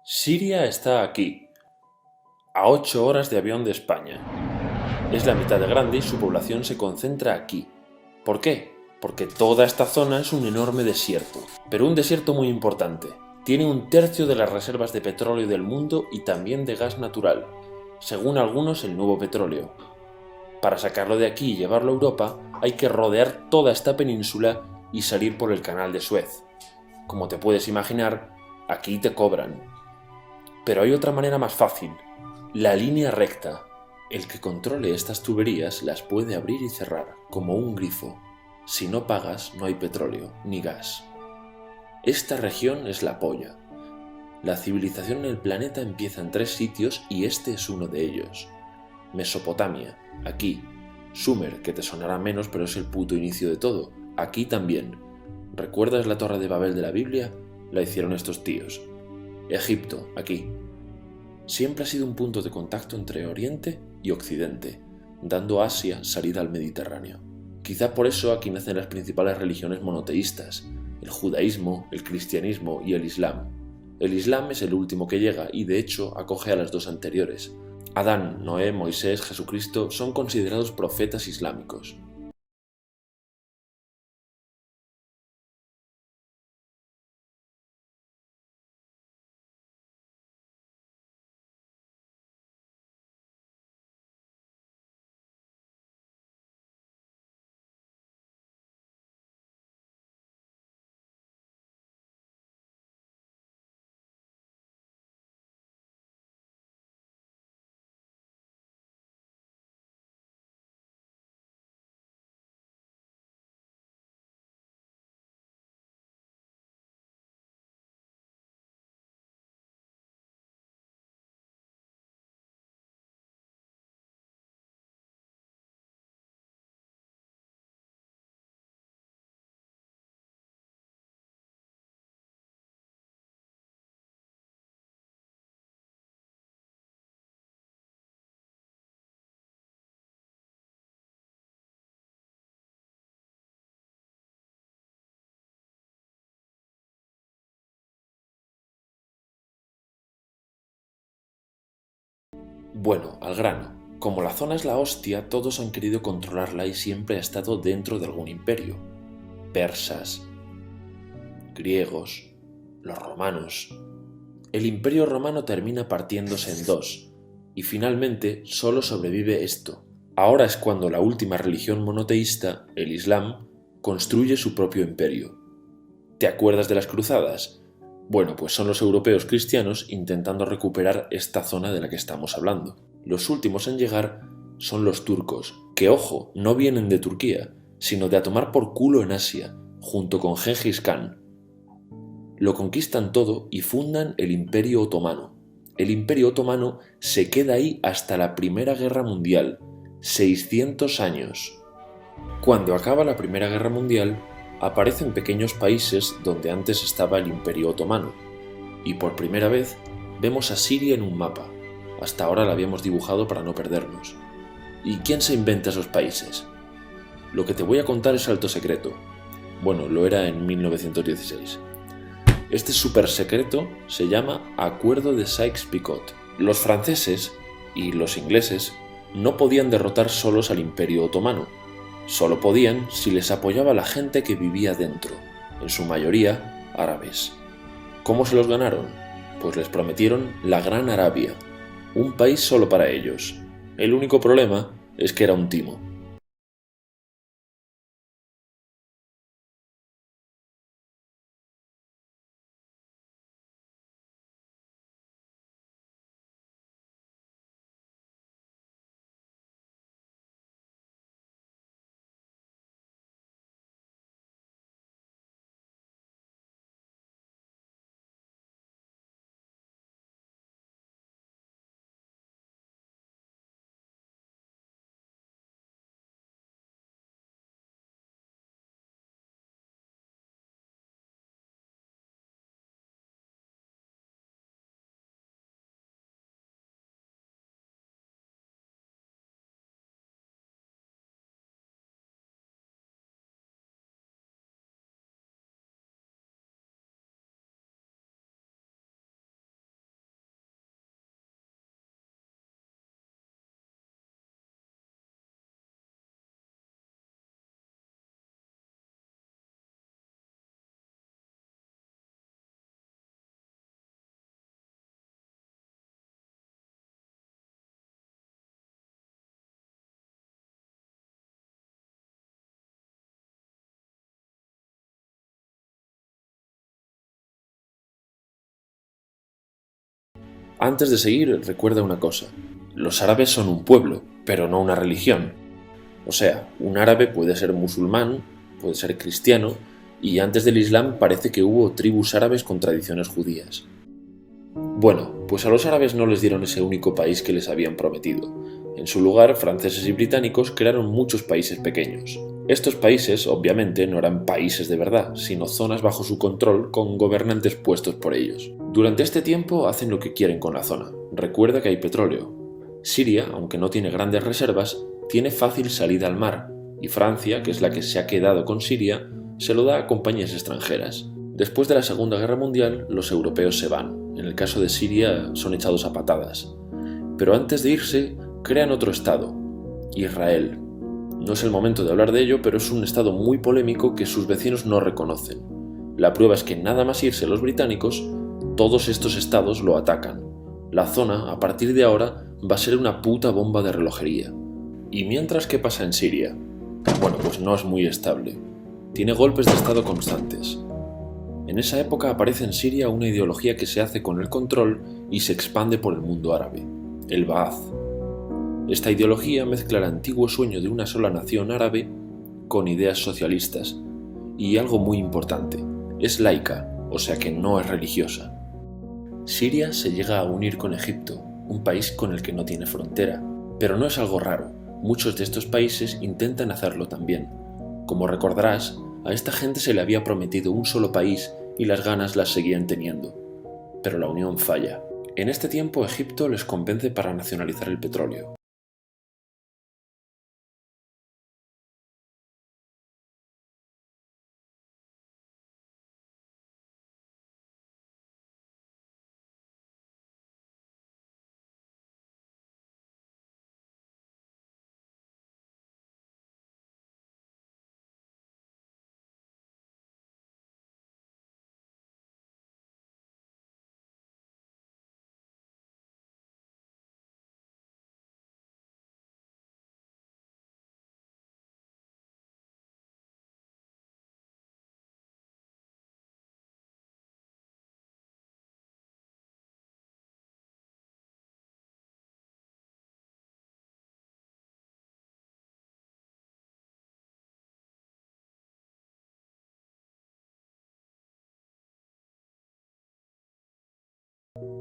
Siria está aquí, a 8 horas de avión de España. Es la mitad de grande y su población se concentra aquí. ¿Por qué? Porque toda esta zona es un enorme desierto, pero un desierto muy importante. Tiene un tercio de las reservas de petróleo del mundo y también de gas natural, según algunos el nuevo petróleo. Para sacarlo de aquí y llevarlo a Europa hay que rodear toda esta península y salir por el canal de Suez. Como te puedes imaginar, aquí te cobran. Pero hay otra manera más fácil, la línea recta. El que controle estas tuberías las puede abrir y cerrar, como un grifo. Si no pagas, no hay petróleo, ni gas. Esta región es la polla. La civilización en el planeta empieza en 3 sitios y este es uno de ellos. Mesopotamia, aquí. Sumer, que te sonará menos pero es el puto inicio de todo, aquí también. ¿Recuerdas la Torre de Babel de la Biblia? La hicieron estos tíos. Egipto, aquí. Siempre ha sido un punto de contacto entre Oriente y Occidente, dando a Asia salida al Mediterráneo. Quizá por eso aquí nacen las principales religiones monoteístas, el judaísmo, el cristianismo y el islam. El islam es el último que llega y de hecho acoge a las dos anteriores. Adán, Noé, Moisés, Jesucristo son considerados profetas islámicos. Bueno, al grano. Como la zona es la hostia, todos han querido controlarla y siempre ha estado dentro de algún imperio. Persas, griegos, los romanos. El imperio romano termina partiéndose en dos, y finalmente solo sobrevive esto. Ahora es cuando la última religión monoteísta, el Islam, construye su propio imperio. ¿Te acuerdas de las cruzadas? Bueno, pues son los europeos cristianos intentando recuperar esta zona de la que estamos hablando. Los últimos en llegar son los turcos, que ojo, no vienen de Turquía, sino de a tomar por culo en Asia, junto con Gengis Khan. Lo conquistan todo y fundan el Imperio Otomano. El Imperio Otomano se queda ahí hasta la Primera Guerra Mundial, 600 años. Cuando acaba la Primera Guerra Mundial, aparecen pequeños países donde antes estaba el Imperio Otomano, y por primera vez vemos a Siria en un mapa. Hasta ahora la habíamos dibujado para no perdernos. ¿Y quién se inventa esos países? Lo que te voy a contar es alto secreto. Bueno, lo era en 1916. Este súper secreto se llama Acuerdo de Sykes-Picot. Los franceses y los ingleses no podían derrotar solos al Imperio Otomano. Solo podían si les apoyaba la gente que vivía dentro, en su mayoría árabes. ¿Cómo se los ganaron? Pues les prometieron la Gran Arabia, un país solo para ellos. El único problema es que era un timo. Antes de seguir, recuerda una cosa. Los árabes son un pueblo, pero no una religión. O sea, un árabe puede ser musulmán, puede ser cristiano, y antes del Islam parece que hubo tribus árabes con tradiciones judías. Bueno, pues a los árabes no les dieron ese único país que les habían prometido. En su lugar, franceses y británicos crearon muchos países pequeños. Estos países, obviamente, no eran países de verdad, sino zonas bajo su control con gobernantes puestos por ellos. Durante este tiempo hacen lo que quieren con la zona. Recuerda que hay petróleo. Siria, aunque no tiene grandes reservas, tiene fácil salida al mar, y Francia, que es la que se ha quedado con Siria, se lo da a compañías extranjeras. Después de la Segunda Guerra Mundial, los europeos se van. En el caso de Siria, son echados a patadas. Pero antes de irse, crean otro estado, Israel. No es el momento de hablar de ello, pero es un estado muy polémico que sus vecinos no reconocen. La prueba es que nada más irse los británicos, todos estos estados lo atacan. La zona, a partir de ahora, va a ser una puta bomba de relojería. ¿Y mientras qué pasa en Siria? Bueno, pues no es muy estable. Tiene golpes de estado constantes. En esa época aparece en Siria una ideología que se hace con el control y se expande por el mundo árabe, el Ba'ath. Esta ideología mezcla el antiguo sueño de una sola nación árabe con ideas socialistas. Y algo muy importante, es laica, o sea que no es religiosa. Siria se llega a unir con Egipto, un país con el que no tiene frontera, pero no es algo raro, muchos de estos países intentan hacerlo también. Como recordarás, a esta gente se le había prometido un solo país y las ganas las seguían teniendo. Pero la unión falla. En este tiempo Egipto les convence para nacionalizar el petróleo.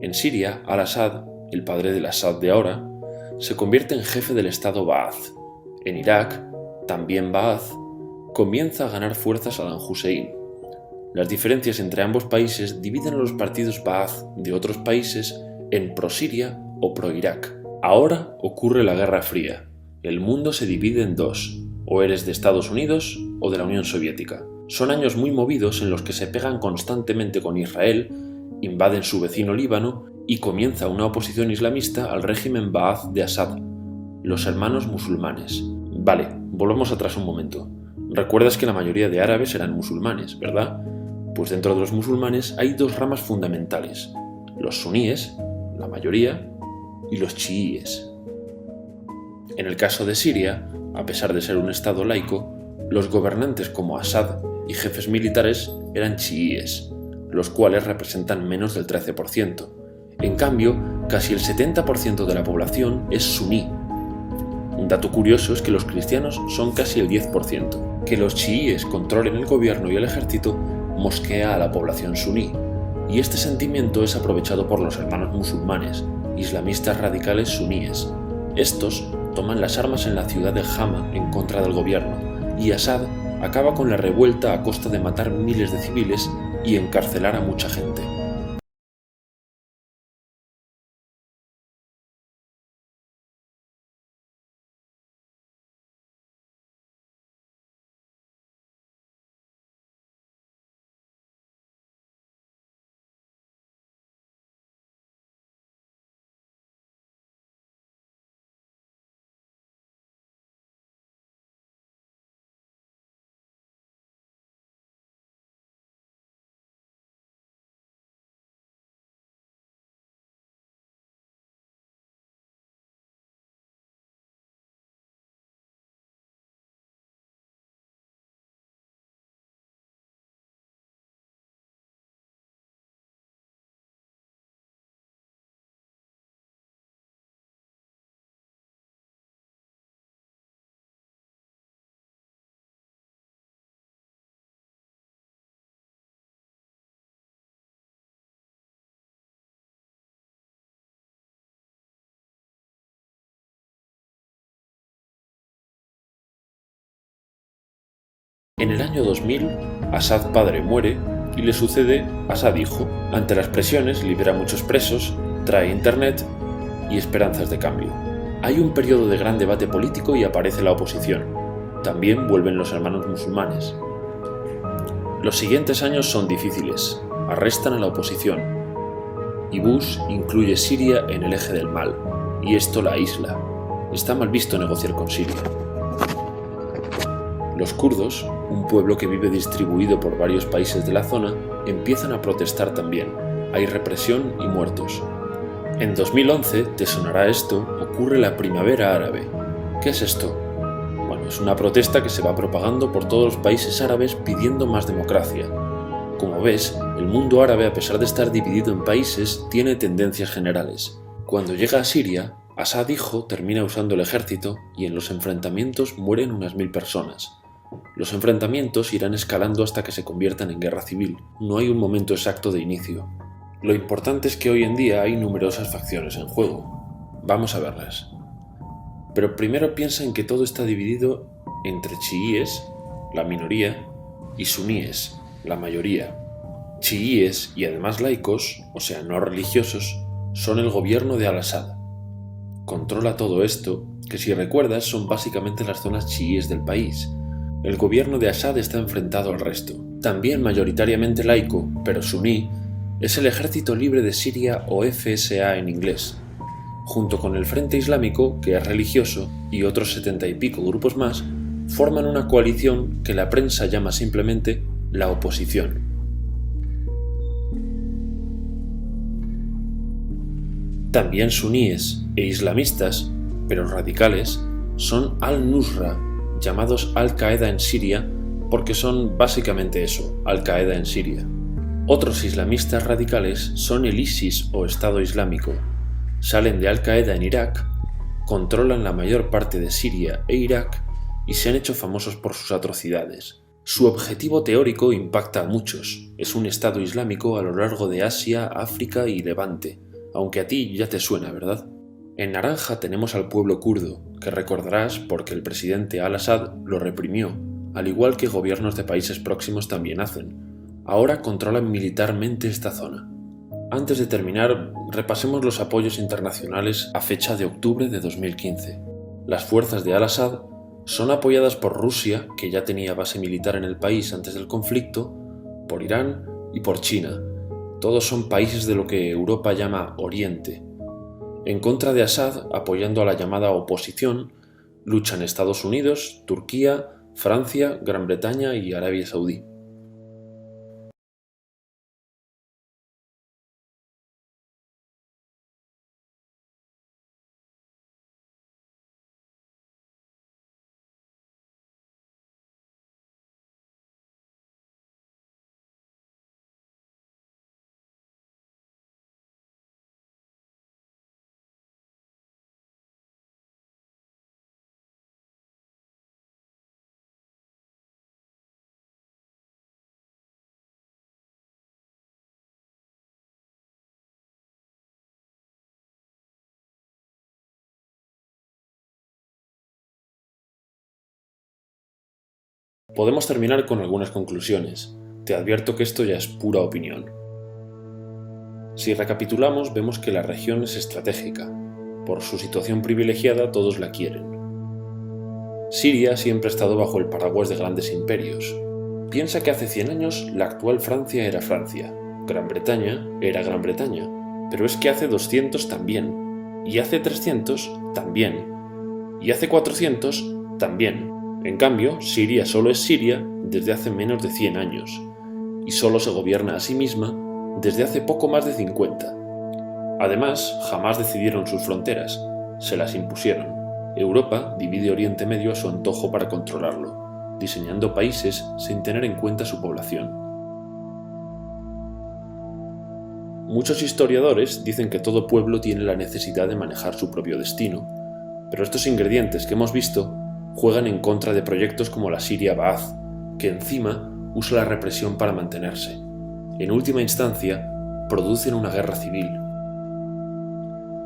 En Siria, al-Assad, el padre del Assad de ahora, se convierte en jefe del estado Ba'ath. En Irak, también Ba'ath, comienza a ganar fuerza Saddam Hussein. Las diferencias entre ambos países dividen a los partidos Ba'ath de otros países en pro-Siria o pro-Irak. Ahora ocurre la Guerra Fría. El mundo se divide en dos, o eres de Estados Unidos o de la Unión Soviética. Son años muy movidos en los que se pegan constantemente con Israel, invaden su vecino Líbano y comienza una oposición islamista al régimen Ba'ath de Assad, los hermanos musulmanes. Vale, volvamos atrás un momento. Recuerdas que la mayoría de árabes eran musulmanes, ¿verdad? Pues dentro de los musulmanes hay dos ramas fundamentales, los suníes, la mayoría, y los chiíes. En el caso de Siria, a pesar de ser un estado laico, los gobernantes como Assad y jefes militares eran chiíes, los cuales representan menos del 13%. En cambio, casi el 70% de la población es suní. Un dato curioso es que los cristianos son casi el 10%. Que los chiíes controlen el gobierno y el ejército mosquea a la población suní, y este sentimiento es aprovechado por los hermanos musulmanes, islamistas radicales suníes. Estos toman las armas en la ciudad de Hama en contra del gobierno, y Assad acaba con la revuelta a costa de matar miles de civiles y encarcelar a mucha gente. En el año 2000, Assad padre muere y le sucede Assad hijo. Ante las presiones libera muchos presos, trae internet y esperanzas de cambio. Hay un periodo de gran debate político y aparece la oposición. También vuelven los hermanos musulmanes. Los siguientes años son difíciles. Arrestan a la oposición. Y Bush incluye Siria en el eje del mal, y esto la aísla. Está mal visto negociar con Siria. Los kurdos, un pueblo que vive distribuido por varios países de la zona, empiezan a protestar también. Hay represión y muertos. En 2011, te sonará esto, ocurre la Primavera Árabe. ¿Qué es esto? Bueno, es una protesta que se va propagando por todos los países árabes pidiendo más democracia. Como ves, el mundo árabe, a pesar de estar dividido en países, tiene tendencias generales. Cuando llega a Siria, Assad hijo termina usando el ejército y en los enfrentamientos mueren unas 1000 personas. Los enfrentamientos irán escalando hasta que se conviertan en guerra civil. No hay un momento exacto de inicio. Lo importante es que hoy en día hay numerosas facciones en juego. Vamos a verlas. Pero primero piensa en que todo está dividido entre chiíes, la minoría, y suníes, la mayoría. Chiíes y además laicos, o sea, no religiosos, son el gobierno de Al-Assad. Controla todo esto, que si recuerdas son básicamente las zonas chiíes del país. El gobierno de Assad está enfrentado al resto. También mayoritariamente laico, pero suní, es el Ejército Libre de Siria o FSA en inglés. Junto con el Frente Islámico, que es religioso, y otros 70 y pico grupos más, forman una coalición que la prensa llama simplemente la oposición. También suníes e islamistas, pero radicales, son Al-Nusra, llamados Al-Qaeda en Siria, porque son básicamente eso, Al-Qaeda en Siria. Otros islamistas radicales son el ISIS o Estado Islámico. Salen de Al-Qaeda en Irak, controlan la mayor parte de Siria e Irak y se han hecho famosos por sus atrocidades. Su objetivo teórico impacta a muchos. Es un Estado Islámico a lo largo de Asia, África y Levante, aunque a ti ya te suena, ¿verdad? En naranja tenemos al pueblo kurdo, que recordarás porque el presidente Al-Assad lo reprimió, al igual que gobiernos de países próximos también hacen. Ahora controlan militarmente esta zona. Antes de terminar, repasemos los apoyos internacionales a fecha de octubre de 2015. Las fuerzas de Al-Assad son apoyadas por Rusia, que ya tenía base militar en el país antes del conflicto, por Irán y por China. Todos son países de lo que Europa llama Oriente. En contra de Assad, apoyando a la llamada oposición, luchan Estados Unidos, Turquía, Francia, Gran Bretaña y Arabia Saudí. Podemos terminar con algunas conclusiones. Te advierto que esto ya es pura opinión. Si recapitulamos, vemos que la región es estratégica. Por su situación privilegiada, todos la quieren. Siria siempre ha estado bajo el paraguas de grandes imperios. Piensa que hace 100 años la actual Francia era Francia, Gran Bretaña era Gran Bretaña, pero es que hace 200 también, y hace 300 también, y hace 400 también. En cambio, Siria solo es Siria desde hace menos de 100 años, y solo se gobierna a sí misma desde hace poco más de 50. Además, jamás decidieron sus fronteras, se las impusieron. Europa divide Oriente Medio a su antojo para controlarlo, diseñando países sin tener en cuenta su población. Muchos historiadores dicen que todo pueblo tiene la necesidad de manejar su propio destino, pero estos ingredientes que hemos visto juegan en contra de proyectos como la Siria Ba'ath, que encima usa la represión para mantenerse. En última instancia, producen una guerra civil.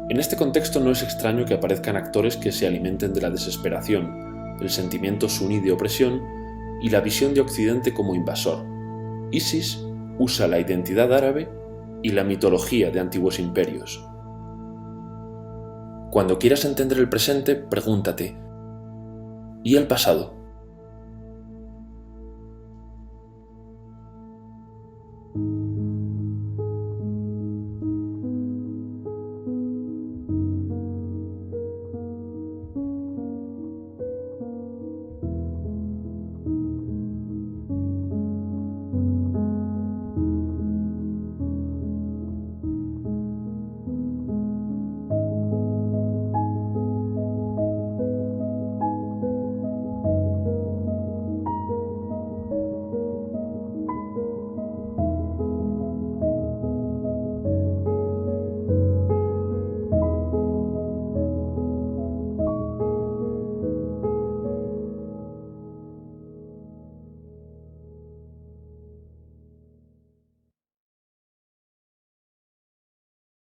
En este contexto no es extraño que aparezcan actores que se alimenten de la desesperación, el sentimiento suní de opresión y la visión de Occidente como invasor. Isis usa la identidad árabe y la mitología de antiguos imperios. Cuando quieras entender el presente, pregúntate: ¿y el pasado?